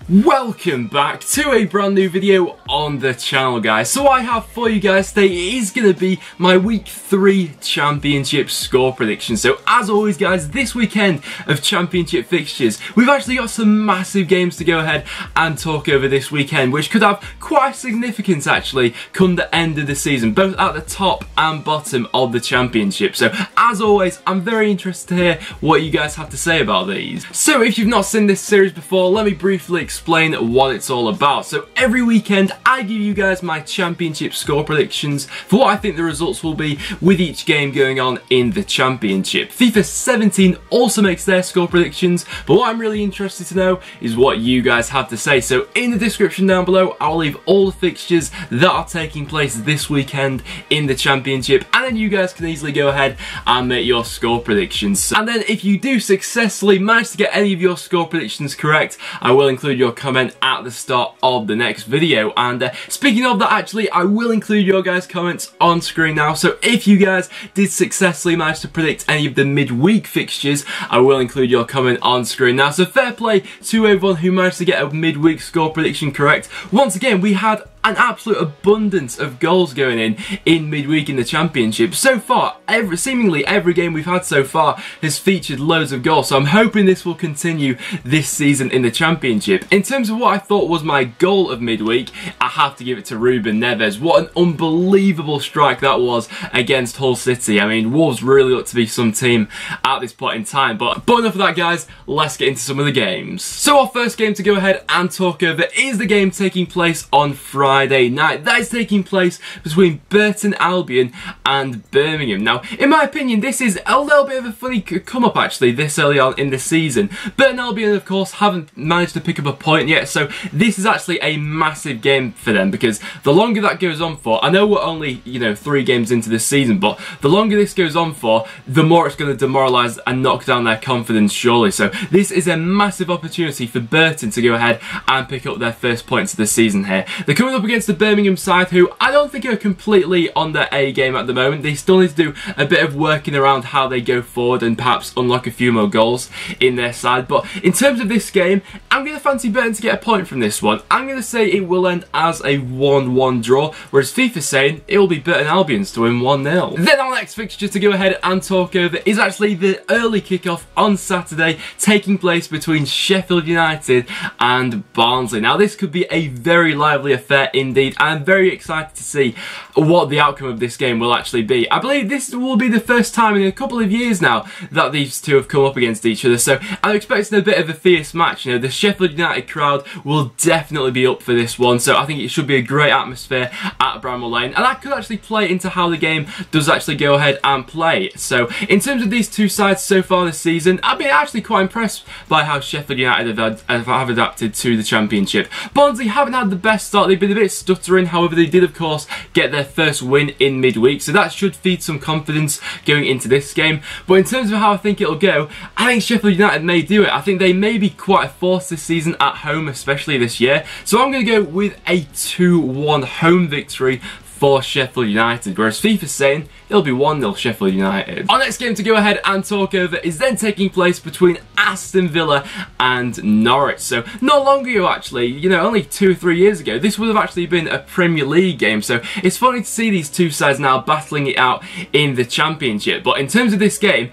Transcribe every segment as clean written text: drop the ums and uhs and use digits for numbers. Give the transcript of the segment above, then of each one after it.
Welcome back to a brand new video on the channel, guys. So I have for you guys today is going to be my week 3 championship score prediction. So as always, guys, this weekend of championship fixtures, we've actually got some massive games to go ahead and talk over this weekend, which could have quite significance actually come the end of the season, both at the top and bottom of the championship. So as always, I'm very interested to hear what you guys have to say about these. So if you've not seen this series before, let me briefly explain what it's all about. So every weekend I give you guys my championship score predictions for what I think the results will be with each game going on in the championship. FIFA 17 also makes their score predictions, but what I'm really interested to know is what you guys have to say. So in the description down below, I'll leave all the fixtures that are taking place this weekend in the championship, and then you guys can easily go ahead and make your score predictions. And then if you do successfully manage to get any of your score predictions correct, I will include your comment at the start of the next video. And speaking of that, actually, I will include your guys' comments on screen now. So if you guys did successfully manage to predict any of the midweek fixtures, I will include your comment on screen now. So fair play to everyone who managed to get a midweek score prediction correct. Once again, we had an absolute abundance of goals going in midweek in the championship. So far, seemingly every game we've had so far has featured loads of goals, so I'm hoping this will continue this season in the championship. In terms of what I thought was my goal of midweek, I have to give it to Ruben Neves. What an unbelievable strike that was against Hull City. I mean, Wolves really look to be some team at this point in time, but enough of that, guys. Let's get into some of the games. So our first game to go ahead and talk over is the game taking place on Friday night. That is taking place between Burton, Albion and Birmingham. Now, in my opinion, this is a little bit of a funny come-up actually this early on in the season. Burton Albion, of course, haven't managed to pick up a point yet, so this is actually a massive game for them, because the longer that goes on for, I know we're only, 3 games into the season, but the longer this goes on for, the more it's going to demoralise and knock down their confidence, surely. So this is a massive opportunity for Burton to go ahead and pick up their first points of the season here. They're coming up against the Birmingham side, who I don't think are completely on their A game at the moment. They still need to do a bit of working around how they go forward and perhaps unlock a few more goals in their side. But in terms of this game, I'm going to fancy Burton to get a point from this one. I'm going to say it will end as a 1-1 draw, whereas FIFA's saying it will be Burton Albions to win 1-0. Then our next fixture to go ahead and talk over is actually the early kickoff on Saturday, taking place between Sheffield United and Barnsley. Now this could be a very lively affair indeed. I'm very excited to see what the outcome of this game will actually be. I believe this will be the first time in a couple of years now that these two have come up against each other, so I'm expecting a bit of a fierce match. The Sheffield United crowd will definitely be up for this one, so I think it should be a great atmosphere at Bramall Lane, and that could actually play into how the game does actually go ahead and play. So in terms of these two sides so far this season, I've been actually quite impressed by how Sheffield United have adapted to the championship. Barnsley haven't had the best start, they've been a bit stuttering, however they did of course get their first win in midweek, so that should feed some confidence going into this game. But in terms of how I think it'll go, I think Sheffield United may do it. I think they may be quite a force this season at home, especially this year, so I'm going to go with a 2-1 home victory for Sheffield United, whereas FIFA's saying it'll be 1-0 Sheffield United. Our next game to go ahead and talk over is then taking place between Aston Villa and Norwich. So not long ago actually, only 2 or 3 years ago, this would have actually been a Premier League game, so it's funny to see these two sides now battling it out in the championship. But in terms of this game,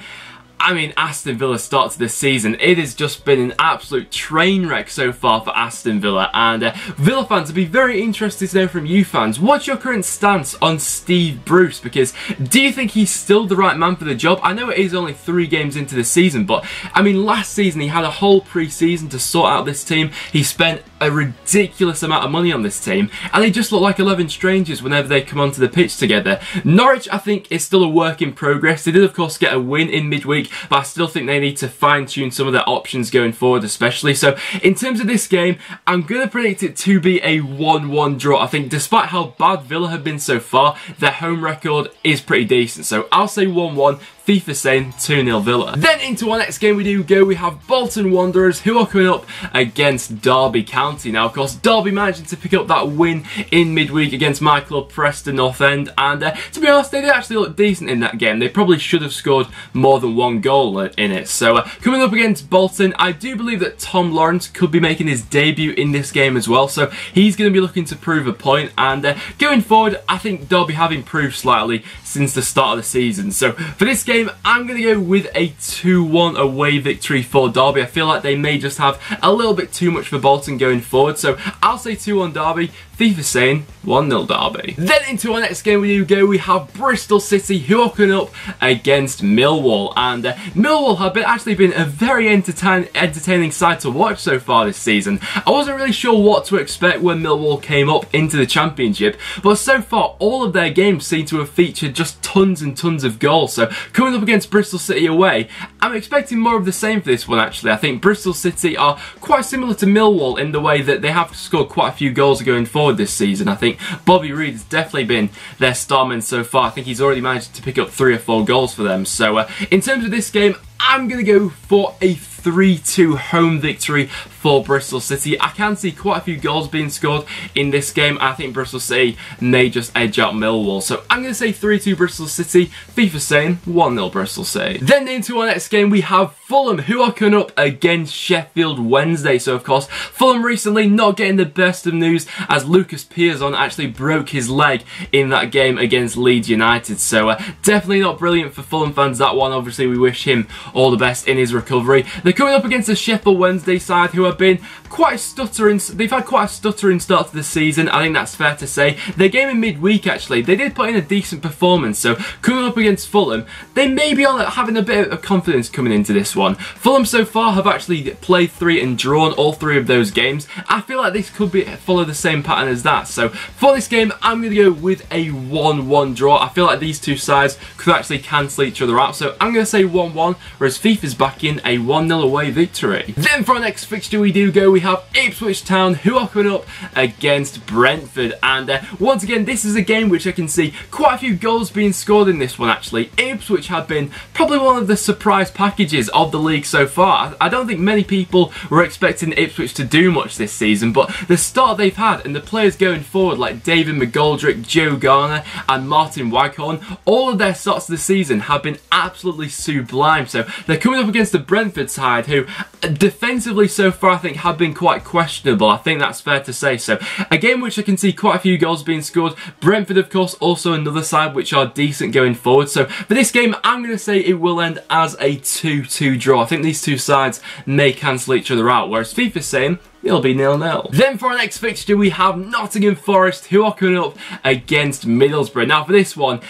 I mean, Aston Villa's start to this season, it has just been an absolute train wreck so far for Aston Villa, and Villa fans, I'd be very interested to know from you fans, what's your current stance on Steve Bruce? Because do you think he's still the right man for the job? I know it is only 3 games into the season, but I mean, last season he had a whole pre-season to sort out this team. He spent a ridiculous amount of money on this team, and they just look like 11 strangers whenever they come onto the pitch together. Norwich, I think, is still a work in progress. They did of course get a win in midweek, but I still think they need to fine-tune some of their options going forward especially. So in terms of this game, I'm going to predict it to be a 1-1 draw. I think despite how bad Villa have been so far, their home record is pretty decent. So I'll say 1-1 FIFA saying 2-0 Villa. Then into our next game we do go, we have Bolton Wanderers who are coming up against Derby County. Now of course Derby managing to pick up that win in midweek against my club Preston North End, and to be honest they did actually look decent in that game. They probably should have scored more than one goal in it. So coming up against Bolton, I do believe that Tom Lawrence could be making his debut in this game as well, so he's going to be looking to prove a point, and going forward I think Derby have improved slightly since the start of the season. So for this game I'm going to go with a 2-1 away victory for Derby. I feel like they may just have a little bit too much for Bolton going forward, so I'll say 2-1 Derby. FIFA saying 1-0 Derby. Then into our next game we do go, we have Bristol City who are coming up against Millwall, and Millwall have actually been a very entertaining side to watch so far this season. I wasn't really sure what to expect when Millwall came up into the Championship, but so far all of their games seem to have featured just tons and tons of goals. So coming up against Bristol City away, I'm expecting more of the same for this one actually. I think Bristol City are quite similar to Millwall in the way that they have scored quite a few goals going forward this season. I think Bobby Reid has definitely been their starman so far. I think he's already managed to pick up 3 or 4 goals for them. So in terms of this game, I'm going to go for a 3-2 home victory for Bristol City. I can see quite a few goals being scored in this game. I think Bristol City may just edge out Millwall. So I'm going to say 3-2 Bristol City. FIFA saying 1-0 Bristol City. Then into our next game we have Fulham who are coming up against Sheffield Wednesday. So of course Fulham recently not getting the best of news as Lucas Piazon actually broke his leg in that game against Leeds United. So definitely not brilliant for Fulham fans that one. Obviously we wish him all the best in his recovery. They're coming up against the Sheffield Wednesday side who have been quite stuttering. They've had quite a stuttering start to the season. I think that's fair to say. Their game in midweek actually, they did put in a decent performance. So coming up against Fulham, they may be on having a bit of confidence coming into this one. Fulham so far have actually played 3 and drawn all 3 of those games. I feel like this could follow the same pattern as that. So for this game, I'm going to go with a 1-1 draw. I feel like these two sides could actually cancel each other out. So I'm going to say 1-1, whereas FIFA's back in a 1-0 away victory. Then for our next fixture we do go, we have Ipswich Town who are coming up against Brentford, and once again this is a game which I can see quite a few goals being scored in this one actually. Ipswich have been probably one of the surprise packages of the league so far. I don't think many people were expecting Ipswich to do much this season, but the start they've had and the players going forward like David McGoldrick, Joe Garner and Martin Waghorn, all of their starts of the season have been absolutely sublime. So they're coming up against the Brentford side who defensively so far I think have been quite questionable. I think that's fair to say. So a game which I can see quite a few goals being scored. Brentford of course also another side which are decent going forward. So for this game I'm going to say it will end as a 2-2 draw. I think these two sides may cancel each other out, whereas FIFA's saying it'll be 0-0. Then for our next fixture we have Nottingham Forest who are coming up against Middlesbrough. Now for this one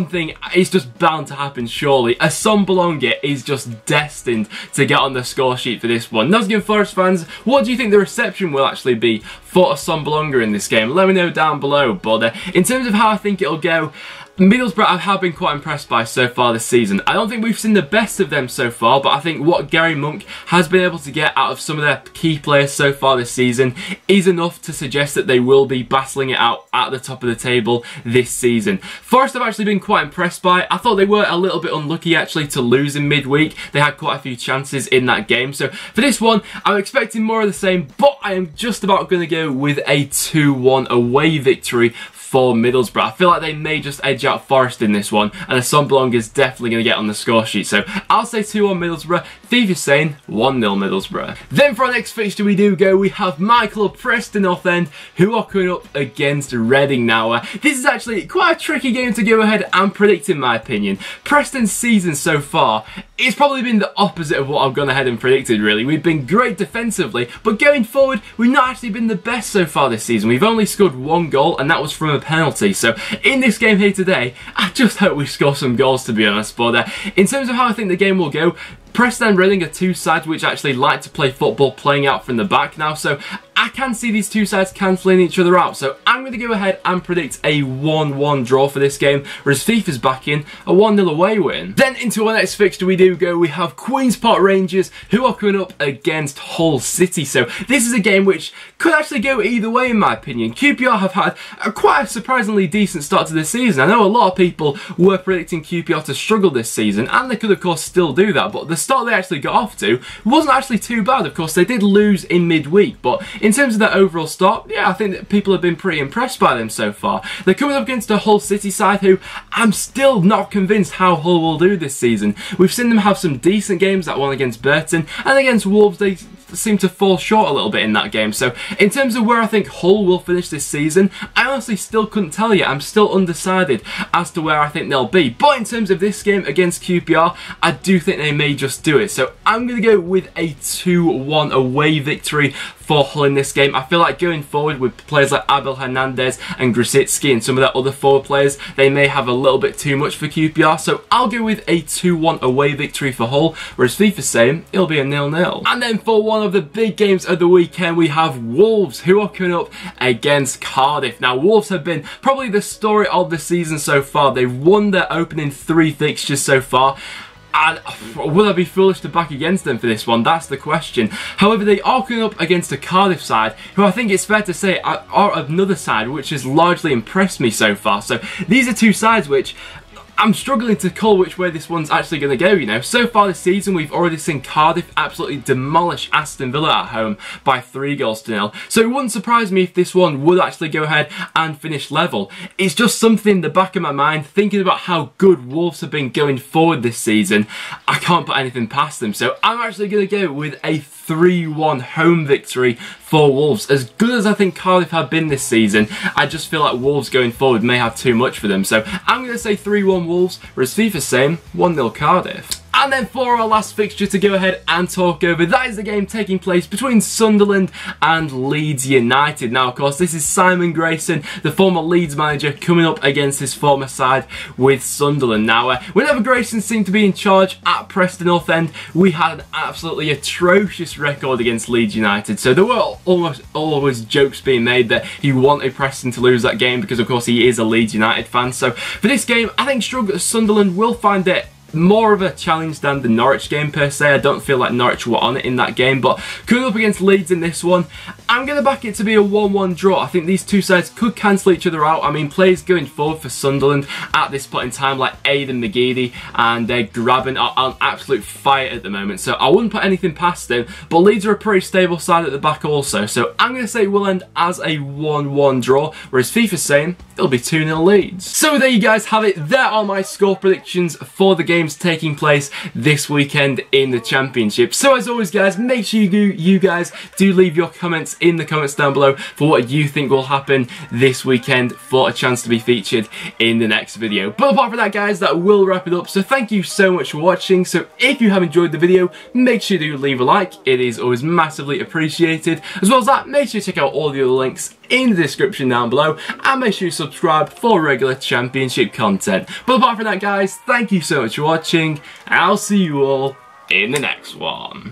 thing is just bound to happen surely. Aston Bolonga is just destined to get on the score sheet for this one. Nottingham Forest fans, what do you think the reception will actually be for Aston Bolonga in this game? Let me know down below. But in terms of how I think it'll go, Middlesbrough I have been quite impressed by so far this season. I don't think we've seen the best of them so far, but I think what Gary Monk has been able to get out of some of their key players so far this season is enough to suggest that they will be battling it out at the top of the table this season. Forest I've actually been quite impressed by. I thought they were a little bit unlucky actually to lose in midweek. They had quite a few chances in that game. So for this one, I'm expecting more of the same, but I am just about going to go with a 2-1 away victory for Middlesbrough. I feel like they may just edge out Forest in this one, and Aston Bolonga is definitely going to get on the score sheet. So I'll say 2-1 Middlesbrough. FIFA's saying 1-0 Middlesbrough. Then for our next fixture we do go, we have my club Preston North End who are coming up against Reading. Now this is actually quite a tricky game to go ahead and predict in my opinion. Preston's season so far, it's probably been the opposite of what I've gone ahead and predicted really. We've been great defensively, but going forward we've not actually been the best so far this season. We've only scored 1 goal and that was from a penalty. So in this game here today, I just hope we score some goals to be honest. But in terms of how I think the game will go, Preston and Reading are two sides which actually like to play football playing out from the back now, so I I can see these two sides cancelling each other out. So I'm going to go ahead and predict a 1-1 draw for this game, whereas FIFA's backing a 1-0 away win. Then into our next fixture we have Queen's Park Rangers, who are coming up against Hull City. So this is a game which could actually go either way in my opinion. QPR have had quite a surprisingly decent start to this season. I know a lot of people were predicting QPR to struggle this season, and they could of course still do that, but the start they actually got off to wasn't actually too bad. Of course they did lose in midweek, but in terms of their overall start, yeah, I think that people have been pretty impressed by them so far. They're coming up against a Hull City side who I'm still not convinced how Hull will do this season. We've seen them have some decent games, that one against Burton, and against Wolves they seem to fall short a little bit in that game. So in terms of where I think Hull will finish this season, I honestly still couldn't tell you. I'm still undecided as to where I think they'll be. But in terms of this game against QPR, I do think they may just do it. So I'm going to go with a 2-1 away victory for Hull in this game. I feel like going forward with players like Abel Hernandez and Grosicki and some of their other forward players, they may have a little bit too much for QPR. So I'll go with a 2-1 away victory for Hull, whereas FIFA's saying it'll be a 0-0. And then for one of the big games of the weekend, we have Wolves, who are coming up against Cardiff. Now, Wolves have been probably the story of the season so far. They've won their opening 3 fixtures so far. And will I be foolish to back against them for this one? That's the question. However, they are coming up against a Cardiff side who I think it's fair to say are another side which has largely impressed me so far. So these are two sides which I'm struggling to call which way this one's actually going to go, you know. So far this season, we've already seen Cardiff absolutely demolish Aston Villa at home by 3-0. So it wouldn't surprise me if this one would actually go ahead and finish level. It's just something in the back of my mind, thinking about how good Wolves have been going forward this season. I can't put anything past them. So I'm actually going to go with a 3-1 home victory for Wolves. As good as I think Cardiff have been this season, I just feel like Wolves going forward may have too much for them. So I'm going to say 3-1 Wolves, whereas FIFA's saying 1-0 Cardiff. And then for our last fixture to go ahead and talk over, that is the game taking place between Sunderland and Leeds United. Now, of course, this is Simon Grayson, the former Leeds manager, coming up against his former side with Sunderland. Now, whenever Grayson seemed to be in charge at Preston North End, we had an absolutely atrocious record against Leeds United. So there were always jokes being made that he wanted Preston to lose that game because, of course, he is a Leeds United fan. So for this game, I think Sunderland will find it more of a challenge than the Norwich game per se. I don't feel like Norwich were on it in that game, but coming up against Leeds in this one, I'm going to back it to be a 1-1 draw. I think these two sides could cancel each other out. I mean, players going forward for Sunderland at this point in time, like Aidan McGeady and Graben, are on absolute fire at the moment, so I wouldn't put anything past them. But Leeds are a pretty stable side at the back also, so I'm going to say we'll end as a 1-1 draw, whereas FIFA's saying it'll be 2-0 Leeds. So there you guys have it. There are my score predictions for the games taking place this weekend in the Championship. So as always, guys, make sure you guys do leave your comments in the comments down below for what you think will happen this weekend for a chance to be featured in the next video. But apart from that, guys, that will wrap it up. So thank you so much for watching. So if you have enjoyed the video, make sure you do leave a like. It is always massively appreciated. As well as that, make sure you check out all the other links in the description down below, and make sure you subscribe for regular Championship content. But apart from that, guys, thank you so much for watching, and I'll see you all in the next one.